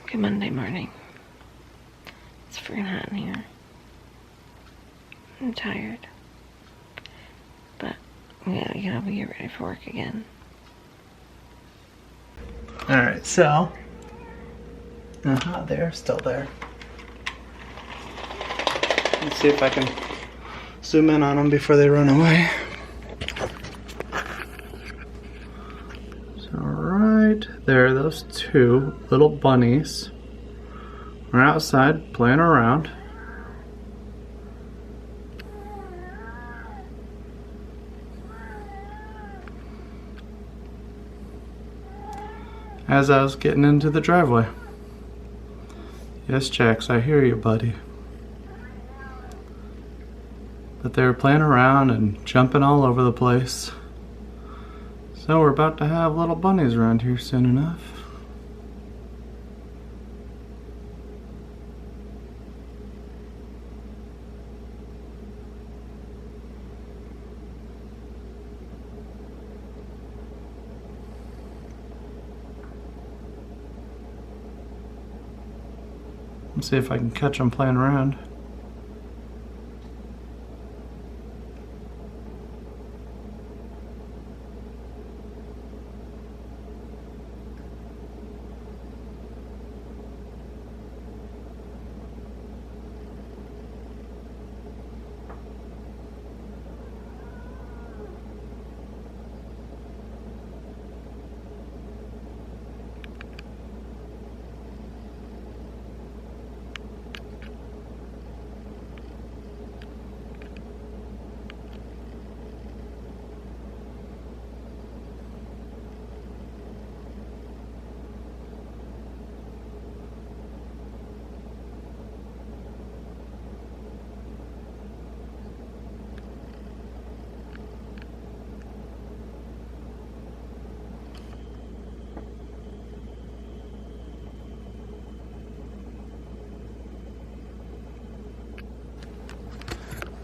Good Monday morning. It's freaking hot in here. I'm tired. But we gotta get up and get ready for work again. Alright, so they're still there. Let's see if I can zoom in on them before they run away. So right there, those two little bunnies are outside playing around. As I was getting into the driveway. Yes, Jax, I hear you, buddy. But they were playing around and jumping all over the place. So we're about to have little bunnies around here soon enough. Let's see if I can catch them playing around.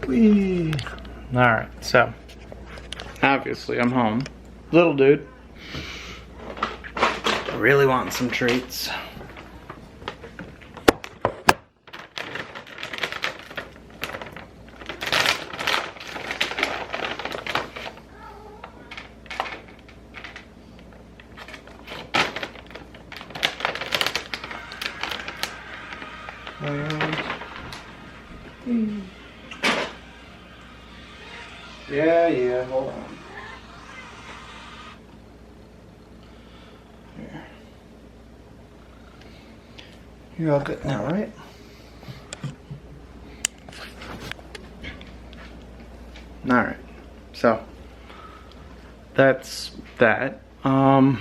Whee! Alright, so obviously I'm home. Little dude really wanting some treats. Yeah, hold on. Here. You're all good now, right? Alright, so that's that. I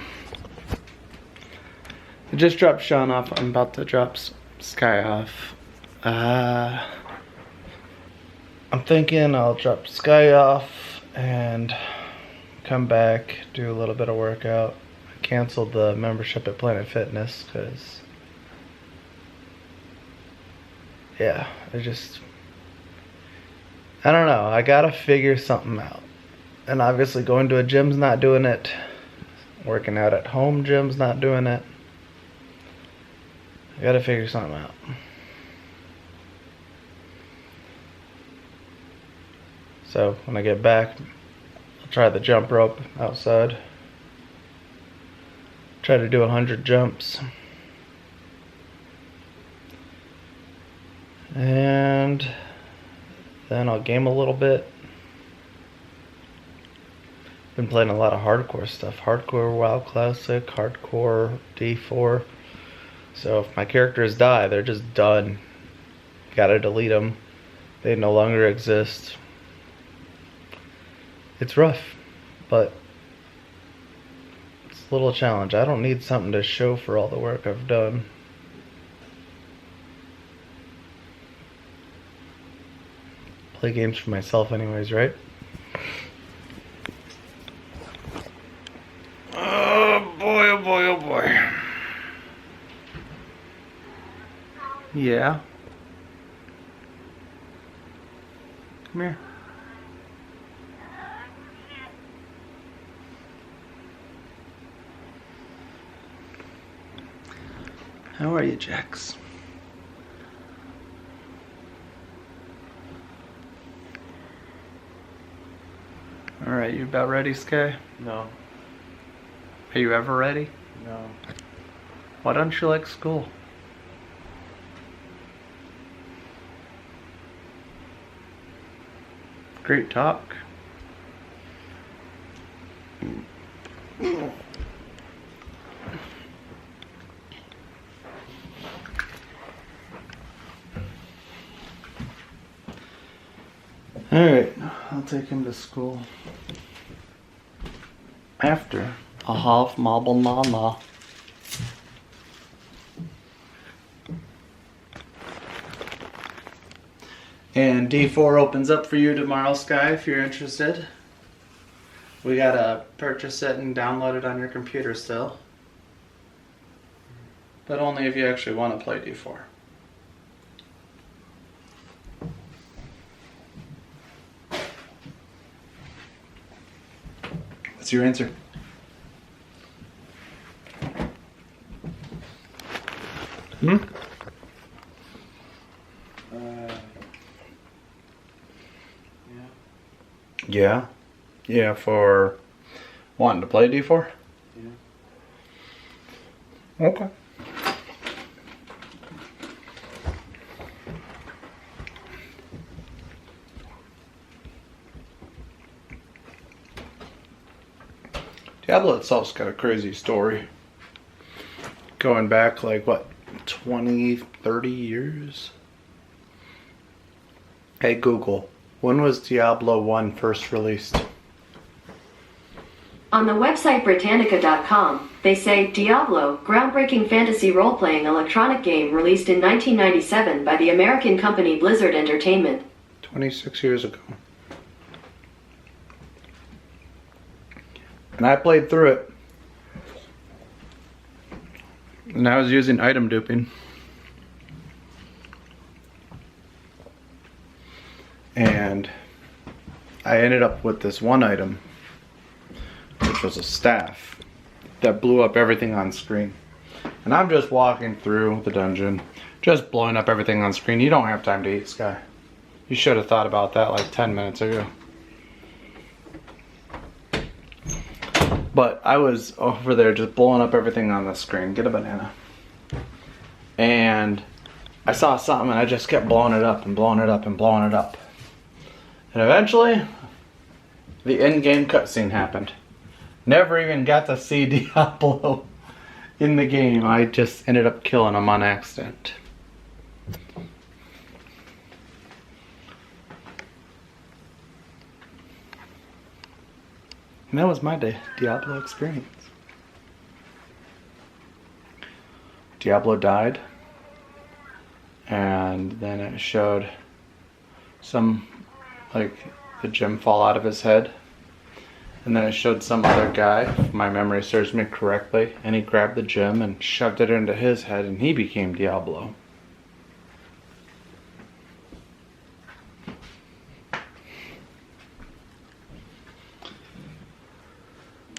just dropped Shaun off. I'm about to drop Sky off. I'm thinking I'll drop Sky off and come back, do a little bit of workout. I canceled the membership at Planet Fitness because, yeah, I don't know. I gotta figure something out. And obviously going to a gym's not doing it. Working out at home gym's not doing it. I gotta figure something out. So when I get back, I'll try the jump rope outside. Try to do 100 jumps. And then I'll game a little bit. Been playing a lot of hardcore stuff. Hardcore WoW Classic, Hardcore D4. So if my characters die, they're just done. Gotta delete them. They no longer exist. It's rough, but it's a little challenge. I don't need something to show for all the work I've done. Play games for myself anyways, right? Oh boy, oh boy, oh boy. Yeah. Come here. How are you, Jax? Alright, you about ready, Sky? No. Are you ever ready? No. Why don't you like school? Great talk. Alright, I'll take him to school. After a half marble mama. And D4 opens up for you tomorrow, Sky, if you're interested. We gotta purchase it and download it on your computer still. But only if you actually want to play D4. What's your answer? Hmm? Yeah. Yeah, for wanting to play D4? Yeah. Okay. Diablo itself's got a crazy story. Going back like what, 20, 30 years? Hey Google, when was Diablo 1 first released? On the website Britannica.com, they say Diablo, groundbreaking fantasy role-playing electronic game released in 1997 by the American company Blizzard Entertainment. 26 years ago. And I played through it. And I was using item duping. And I ended up with this one item, which was a staff that blew up everything on screen. And I'm just walking through the dungeon, just blowing up everything on screen. You don't have time to eat, Sky. You should have thought about that like 10 minutes ago. But I was over there just blowing up everything on the screen. Get a banana. And I saw something and I just kept blowing it up and blowing it up and blowing it up. And eventually, the in-game cutscene happened. Never even got to see Diablo in the game. I just ended up killing him on accident. And that was my Diablo experience. Diablo died. And then it showed some, like, the gem fall out of his head. And then it showed some other guy, if my memory serves me correctly, and he grabbed the gem and shoved it into his head and he became Diablo.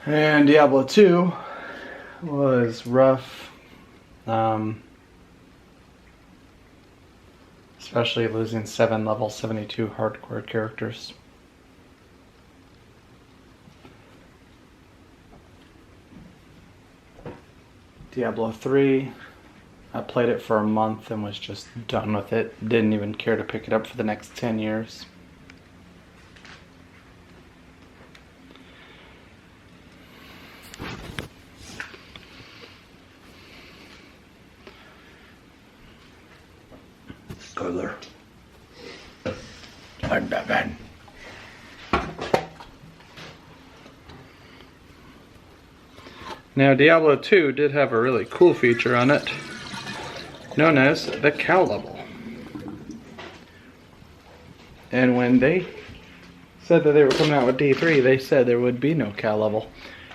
And Diablo 2 was rough, especially losing 7 level 72 hardcore characters. Diablo 3, I played it for a month and was just done with it. Didn't even care to pick it up for the next 10 years. Cooler. I'm Batman. Now, Diablo 2 did have a really cool feature on it, known as the cow level. And when they said that they were coming out with D3, they said there would be no cow level.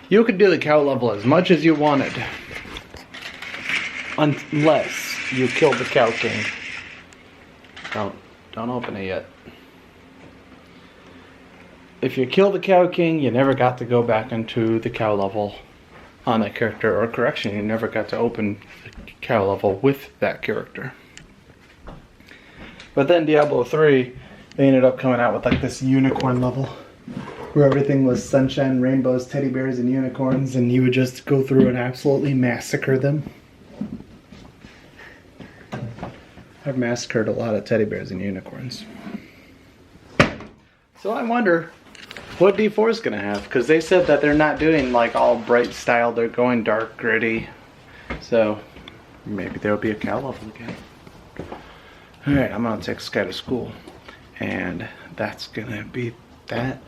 You could do the cow level as much as you wanted, unless you killed the Cow King. Don't open it yet. If you kill the Cow King, you never got to go back into the cow level. on that character, or correction, you never got to open the cow level with that character. But then Diablo 3, they ended up coming out with like this unicorn level where everything was sunshine, rainbows, teddy bears, and unicorns, and you would just go through and absolutely massacre them. I've massacred a lot of teddy bears and unicorns. So I wonder what D4 is going to have, because they said that they're not doing like all bright style, they're going dark, gritty. So maybe there'll be a cow level again. Alright, I'm going to take Sky to school, and that's going to be that.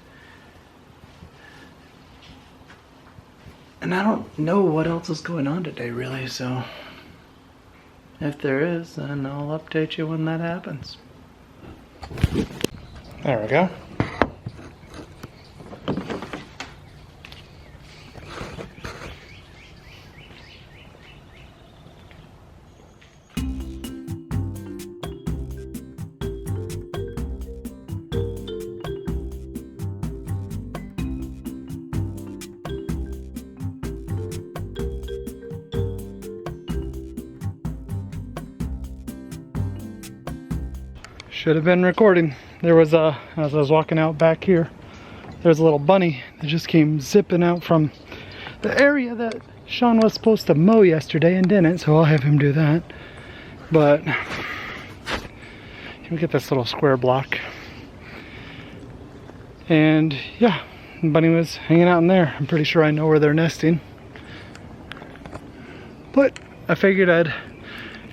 And I don't know what else is going on today, really, so if there is, then I'll update you when that happens. There we go. Should have been recording. There was as I was walking out back here, there's a little bunny that just came zipping out from the area that Shaun was supposed to mow yesterday and didn't, so I'll have him do that. But you get this little square block. And yeah, the bunny was hanging out in there. I'm pretty sure I know where they're nesting. But I figured I'd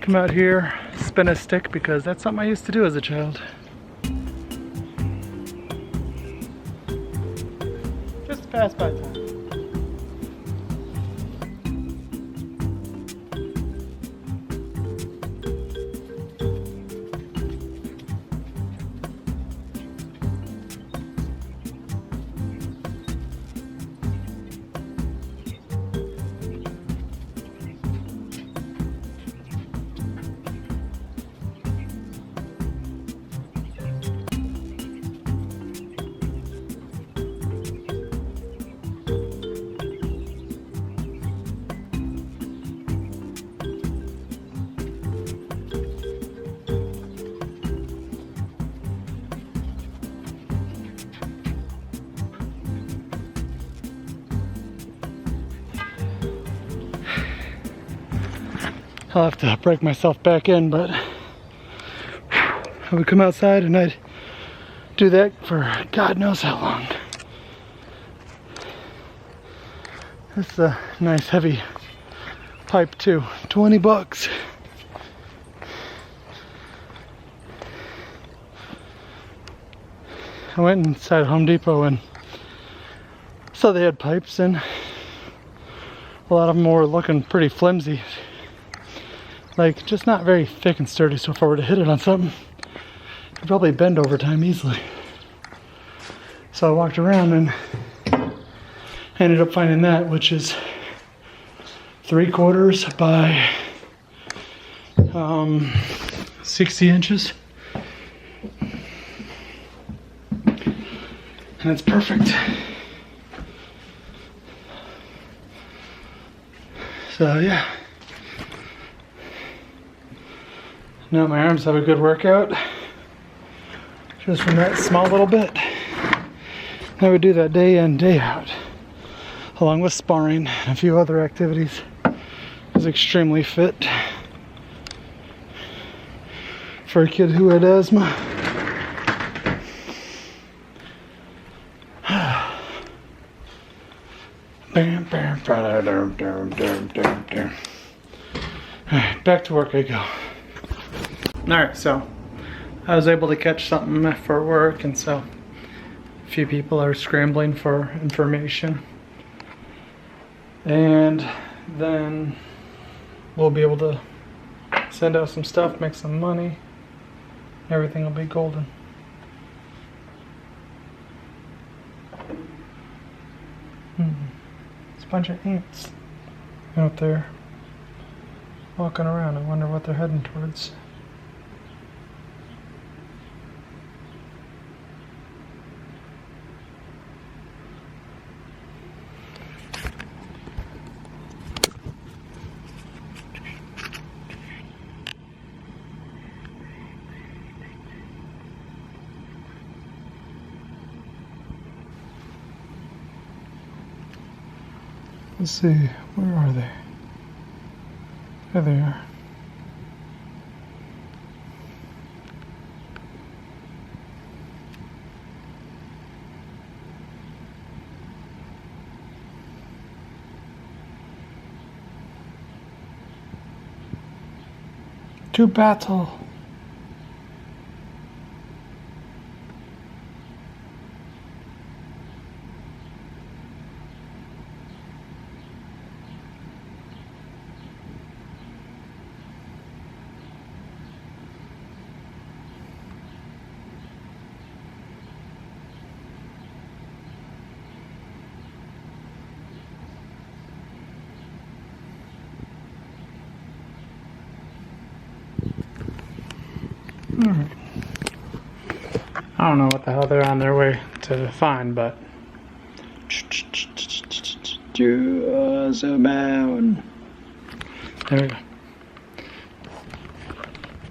come out here, spin a stick, because that's something I used to do as a child. Just pass by time. I'll have to break myself back in, but I would come outside and I'd do that for God knows how long. This is a nice heavy pipe too, 20 bucks. I went inside Home Depot and saw they had pipes, and a lot of them were looking pretty flimsy. Like, just not very thick and sturdy, so if I were to hit it on something, it'd probably bend over time easily. So I walked around and ended up finding that, which is 3/4 by 60 inches. And it's perfect. So yeah. Now my arms have a good workout, just from that small little bit. I would do that day in, day out, along with sparring and a few other activities. I was extremely fit for a kid who had asthma. Alright, back to work I go. Alright, so I was able to catch something for work, and so a few people are scrambling for information. And then we'll be able to send out some stuff, make some money. Everything will be golden. It's a bunch of ants out there walking around. I wonder what they're heading towards. Let's see, where are they? There they are. To battle. Alright. I don't know what the hell they're on their way to find, but zoom out. There we go.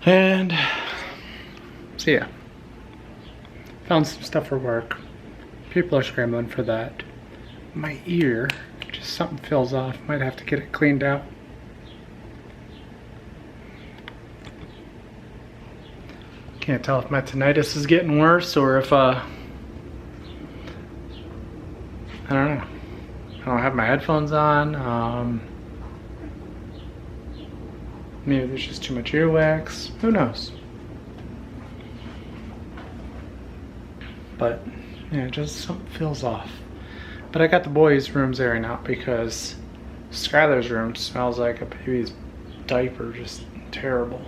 And so yeah, found some stuff for work. People are scrambling for that. My ear, just something feels off. Might have to get it cleaned out. Can't tell if my tinnitus is getting worse or if I don't know. I don't have my headphones on. Maybe there's just too much earwax. Who knows? But yeah, just something feels off. But I got the boys' rooms airing out because Skylar's room smells like a baby's diaper, just terrible.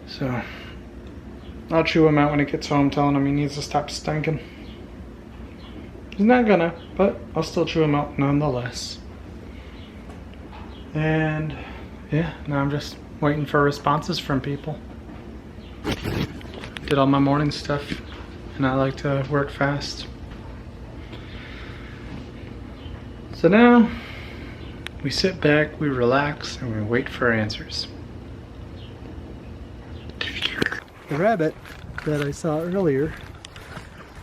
So I'll chew him out when he gets home, telling him he needs to stop stinking. He's not gonna, but I'll still chew him out nonetheless. And yeah, now I'm just waiting for responses from people. Did all my morning stuff, and I like to work fast. So now we sit back, we relax, and we wait for answers. The rabbit that I saw earlier,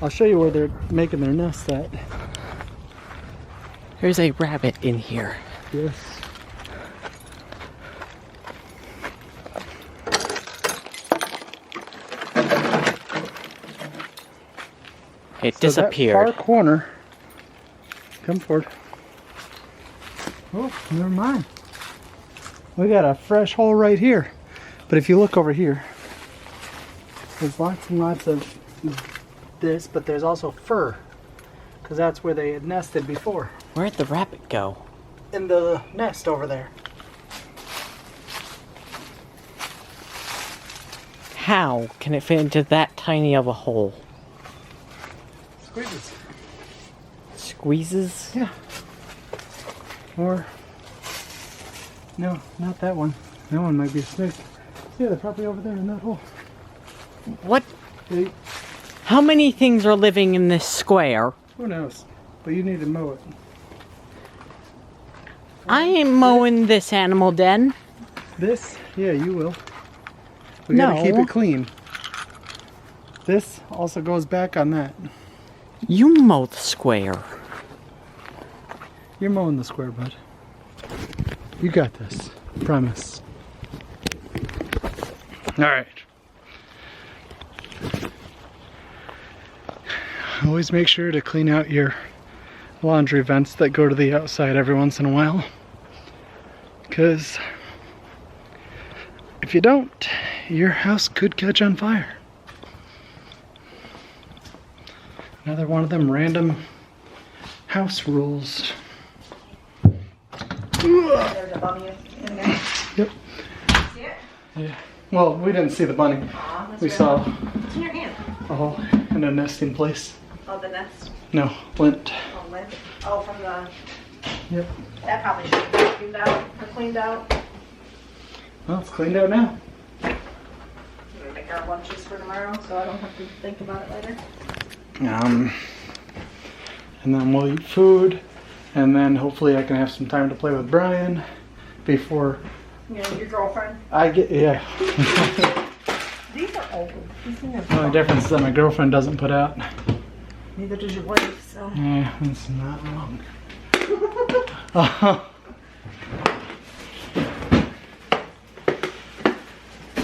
I'll show you where they're making their nest at. There's a rabbit in here. Yes. It disappeared. That far corner. Come forward. Oh, never mind. We got a fresh hole right here. But if you look over here, there's lots and lots of this, but there's also fur, because that's where they had nested before. Where'd the rabbit go? In the nest over there. How can it fit into that tiny of a hole? Squeezes. Squeezes? Yeah. Or, no, not that one. That one might be a snake. Yeah, they're probably over there in that hole. What? Hey, How many things are living in this square? who knows? But you need to mow it. I ain't mowing this animal den. This? Yeah, you will. We gotta keep No. it clean. This also goes back on that. You mow the square. You're mowing the square, bud. You got this. Promise. Alright. Always make sure to clean out your laundry vents that go to the outside every once in a while. Because if you don't, your house could catch on fire. Another one of them random house rules. There's a bunny in there. Yep. See it? Yeah. Well, we didn't see the bunny. Aw, that's We really- saw It's in your hand. a hole in a nesting place. Oh, the nest. No, lint. Oh, lint. Oh, from the. Yep. That probably should be vacuumed out or cleaned out. Well, it's cleaned out now. I'm gonna make our lunches for tomorrow, so I don't have to think about it later. And then we'll eat food, and then hopefully I can have some time to play with Brian before You know, your girlfriend. I get, yeah. These are old. These things The are only difference is that my girlfriend doesn't put out. Neither does your wife, so. Yeah, that's not wrong.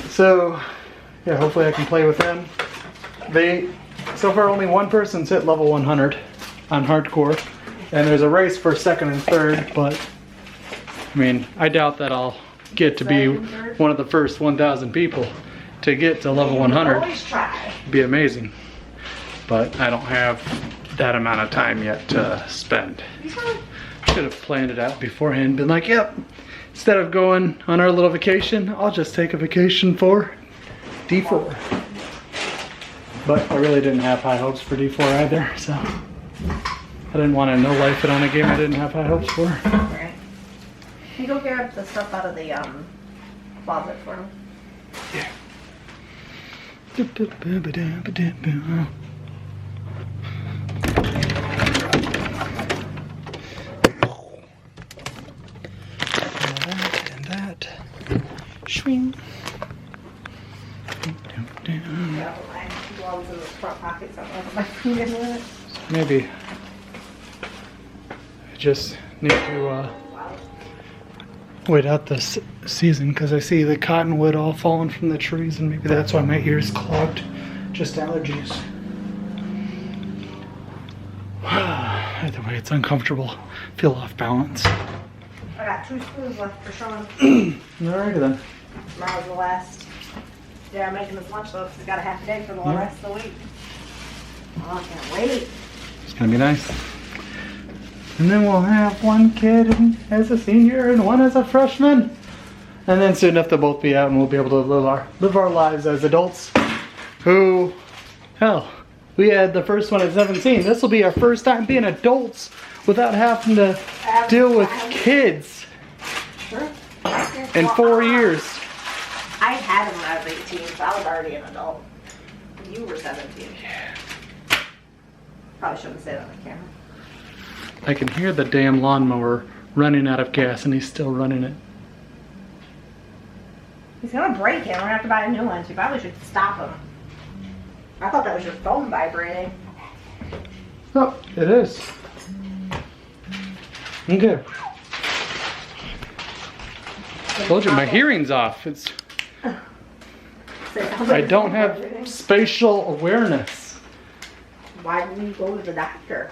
So, yeah, hopefully I can play with them. So far only one person's hit level 100 on hardcore. And there's a race for second and third, but I mean, I doubt that I'll get to be one of the first 1,000 people to get to level 100. Always try. It'd be amazing. But I don't have that amount of time yet to spend. Should have planned it out beforehand, been like, yep, instead of going on our little vacation, I'll just take a vacation for D4. But I really didn't have high hopes for D4 either, so I didn't want to no-life it on a game I didn't have high hopes for. Right. Can you go grab the stuff out of the closet for me? Yeah. That. Swing. Yeah, I have gloves in the front pocket somewhere with my fingers in it. Maybe I just need to wait out this season because I see the cottonwood all falling from the trees, and maybe that's why my ears clogged. Just allergies. Either way, it's uncomfortable. Feel off balance. I got 2 spoons left for Shaun. Alrighty then. Tomorrow's the last day I'm making this lunch though, because I got a half a day for the rest of the week. Oh, I can't wait. It's gonna be nice. And then we'll have one kid as a senior and one as a freshman. And then soon enough they'll both be out and we'll be able to live our lives as adults. Who, hell, we had the first one at 17. This will be our first time being adults without having to deal with kids Sure. in 4 years. I had him when I was 18, so I was already an adult. You were 17. Yeah. Probably shouldn't say that on camera. I can hear the damn lawnmower running out of gas and he's still running it. He's gonna break it. We're gonna have to buy a new one, so you probably should stop him. I thought that was your phone vibrating. Oh, it is. Okay. Told you my hearing's off. It's I don't have spatial awareness. Why didn't you go to the doctor?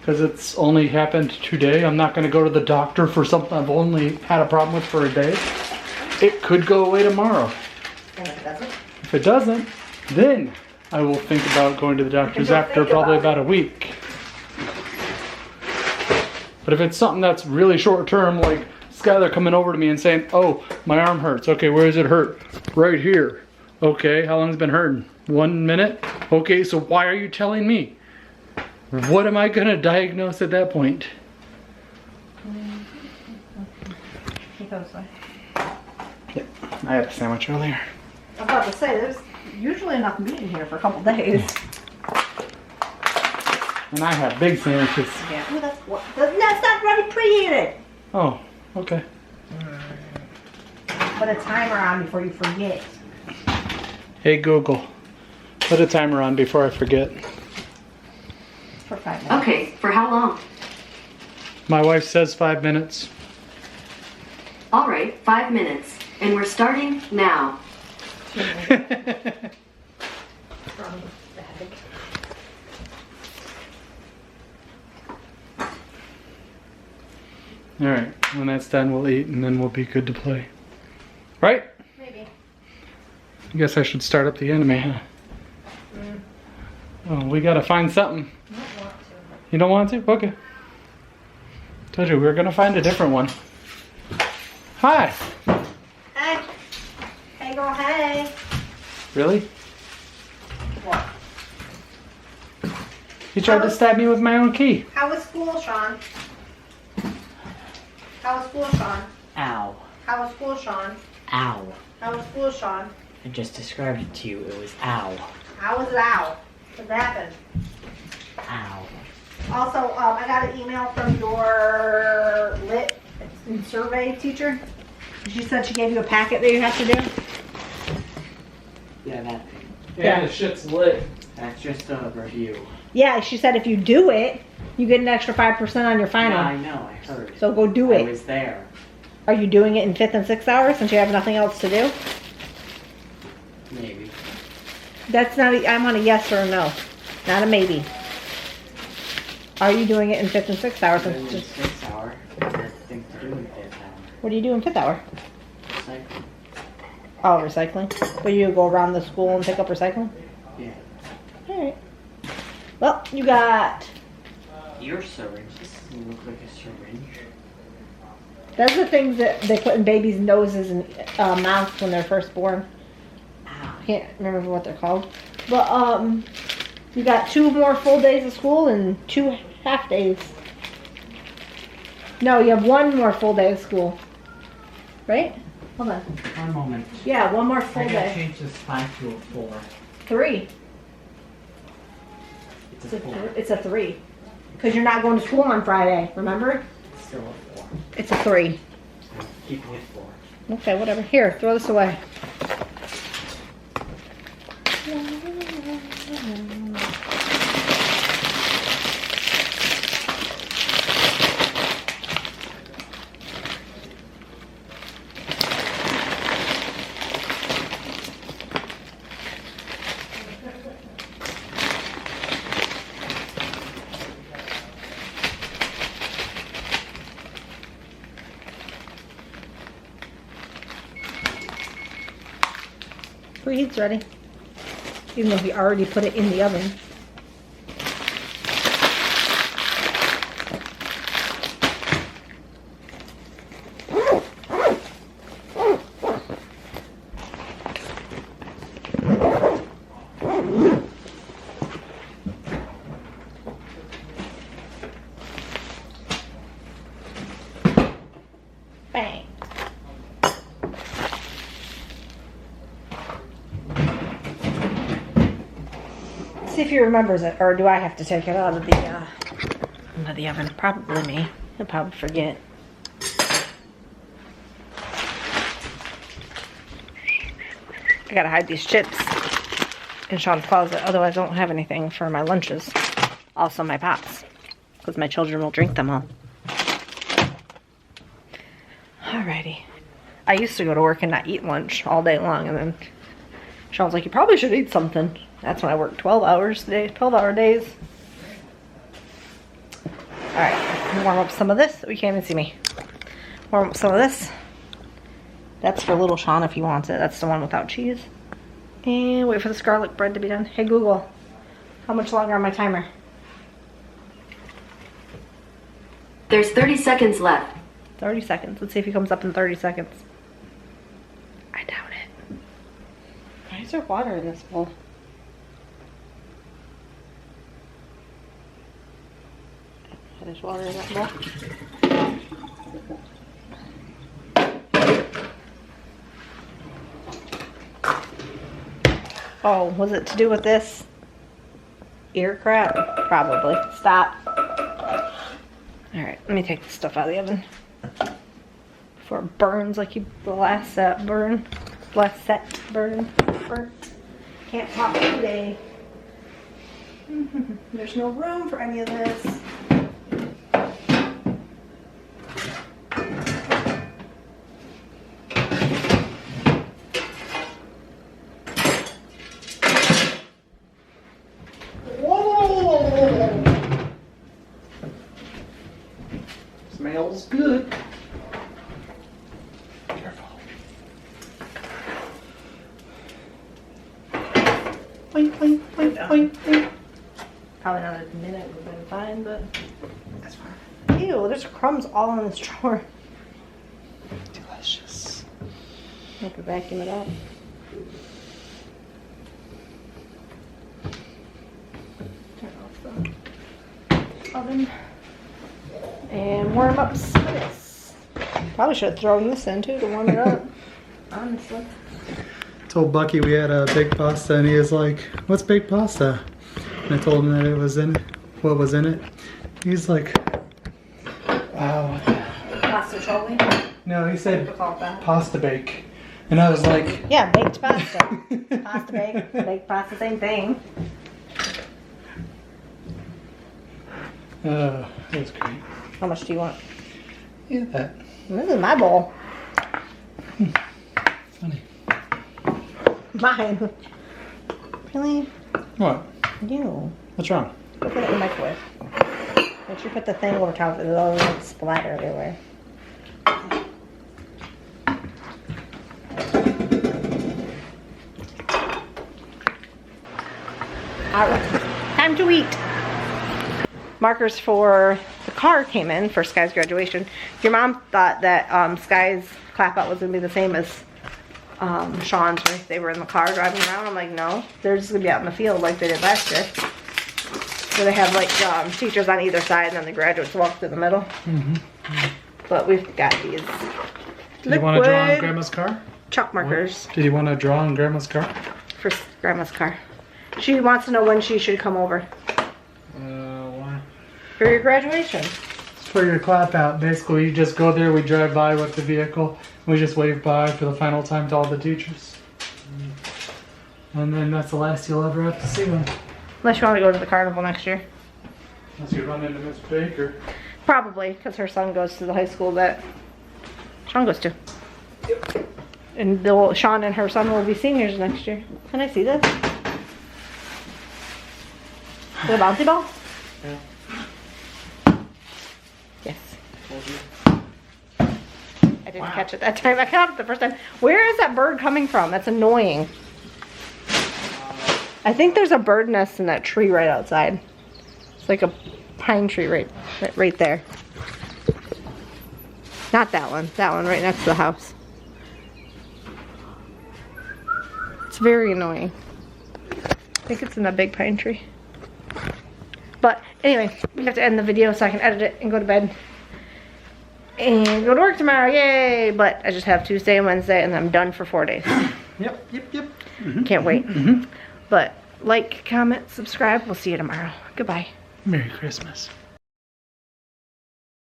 Because it's only happened today. I'm not going to go to the doctor for something I've only had a problem with for a day. It could go away tomorrow. And if it doesn't? If it doesn't, then I will think about going to the doctor's after probably about a week. But if it's something that's really short term, like Skylar coming over to me and saying, oh, my arm hurts. Okay, where does it hurt? Right here. Okay, how long has it been hurting? 1 minute? Okay, so why are you telling me? What am I gonna diagnose at that point? Yeah, I had a sandwich earlier. I was about to say, there's usually enough meat in here for a couple days. And I have big sandwiches. Yeah. Ooh, that's not ready preheated. Oh, okay. Put a timer on before you forget. Hey Google, put a timer on before I forget. For 5 minutes. Okay, for how long? My wife says 5 minutes. All right, 5 minutes. And we're starting now. From the bag. Alright, when that's done we'll eat and then we'll be good to play. Right? Maybe. I guess I should start up the anime, huh? Oh, we gotta find something. I don't want to. You don't want to? Okay. Told you we were gonna find a different one. Hi! Hey. Hey, girl, hey. Really? What? You tried to stab me with my own key. How was school, Shaun? How was school, Shaun? Ow. How was school, Shaun? Ow. How was school, Shaun? I just described it to you. It was ow. How was it ow? What happened? Ow. Also, I got an email from your lit and survey teacher. She said she gave you a packet that you have to do. Yeah, Yeah, the shit's lit. that's just a review. Yeah, she said if you do it, You get an extra 5% on your final. Yeah, I know. I heard. So go do I it. was there. Are you doing it in 5th and 6th hour since you have nothing else to do? Maybe. That's not, I'm on a yes or a no. Not a maybe. Are you doing it in 5th and 6th hour? I was in Since 6th hour. There's things to do in 5th hour. what do you do in 5th hour? Cycle. Oh, recycling. But you go around the school and pick up recycling? Yeah. Alright. Well, you got... Your syringe. This doesn't look like a syringe. Those are the things that they put in babies' noses and mouths when they're first born. Ow. I can't remember what they're called. But, you got 2 more full days of school and 2 half days. No, you have 1 more full day of school. Right? Hold on. 1 moment. Yeah, 1 more full I gotta day. change this 5 to a 4. 3. It's a 4. It's a 3. Because you're not going to school on Friday, remember? It's still a 4. It's a 3. So keeping it 4. Okay, whatever. Here, throw this away. Preheat's ready. Even though he already put it in the oven. Bang. See if he remembers it, or do I have to take it out of the oven? Probably me. He'll probably forget. I gotta hide these chips in Shaun's closet, otherwise I won't have anything for my lunches. Also my pops, because my children will drink them all. Alrighty. I used to go to work and not eat lunch all day long, and then Shaun's like, you probably should eat something. That's when I work 12 hours a day, 12-hour days. Alright, warm up some of this. We can't even see me. Warm up some of this. That's for little Shaun if he wants it. That's the one without cheese. And wait for the garlic bread to be done. Hey Google, how much longer on my timer? There's 30 seconds left. 30 seconds. Let's see if he comes up in 30 seconds. I doubt it. Why is there water in this bowl? There's water in that bowl. Oh, was it to do with this? Ear crap? Probably. Stop. Alright, let me take this stuff out of the oven. Before it burns like the last set burn. Last set burn. Can't talk today. There's no room for any of this. Smells good. Careful. Wait. Probably another minute would have been fine, but that's fine. Ew, there's crumbs all in this drawer. Delicious. I have to vacuum it up. Turn off the oven. And warm up some of this. Probably should have thrown this in too to warm it up. Honestly. Told Bucky we had a baked pasta, and he was like, "What's baked pasta?" And I told him that it was in what was in it. He's like, "Wow." Pasta choli? No, he said Call it that. pasta bake, and I was like, Yeah, baked pasta. Pasta baked pasta, same thing. That was great. How much do you want? Yeah, that. This is my bowl. Funny. Mine. Really? What? You. What's wrong? Put it in the microwave. Make sure you put the thing over top of it. It'll like splatter everywhere. Alright. Time to eat. Markers for the car came in for Sky's graduation. Your mom thought that Sky's clap out was going to be the same as Shaun's, where they were in the car driving around. I'm like, no, they're just going to be out in the field like they did last year. So they have like teachers on either side and then the graduates walk through the middle. But we've got these Did you want to draw on Grandma's car? chalk markers Did you want to draw on Grandma's car? for Grandma's car. She wants to know when she should come over Why? for your graduation. For your clap out, basically you just go there, we drive by with the vehicle, we just wave bye for the final time to all the teachers. And then that's the last you'll ever have to see them. Unless you want to go to the carnival next year. Unless you run into Miss Baker. Probably, because her son goes to the high school that Shaun goes to. And Shaun and her son will be seniors next year. Can I see this? The bouncy ball? Yeah. Yes. I didn't catch it that time. I caught it the first time. Where is that bird coming from? That's annoying. I think there's a bird nest in that tree right outside. It's like a pine tree right there. Not that one. That one right next to the house. It's very annoying. I think it's in a big pine tree. But anyway, we have to end the video so I can edit it and go to bed. And go to work tomorrow, yay! But I just have Tuesday and Wednesday and I'm done for 4 days. Yep. Can't wait. But like, comment, subscribe. We'll see you tomorrow. Goodbye. Merry Christmas.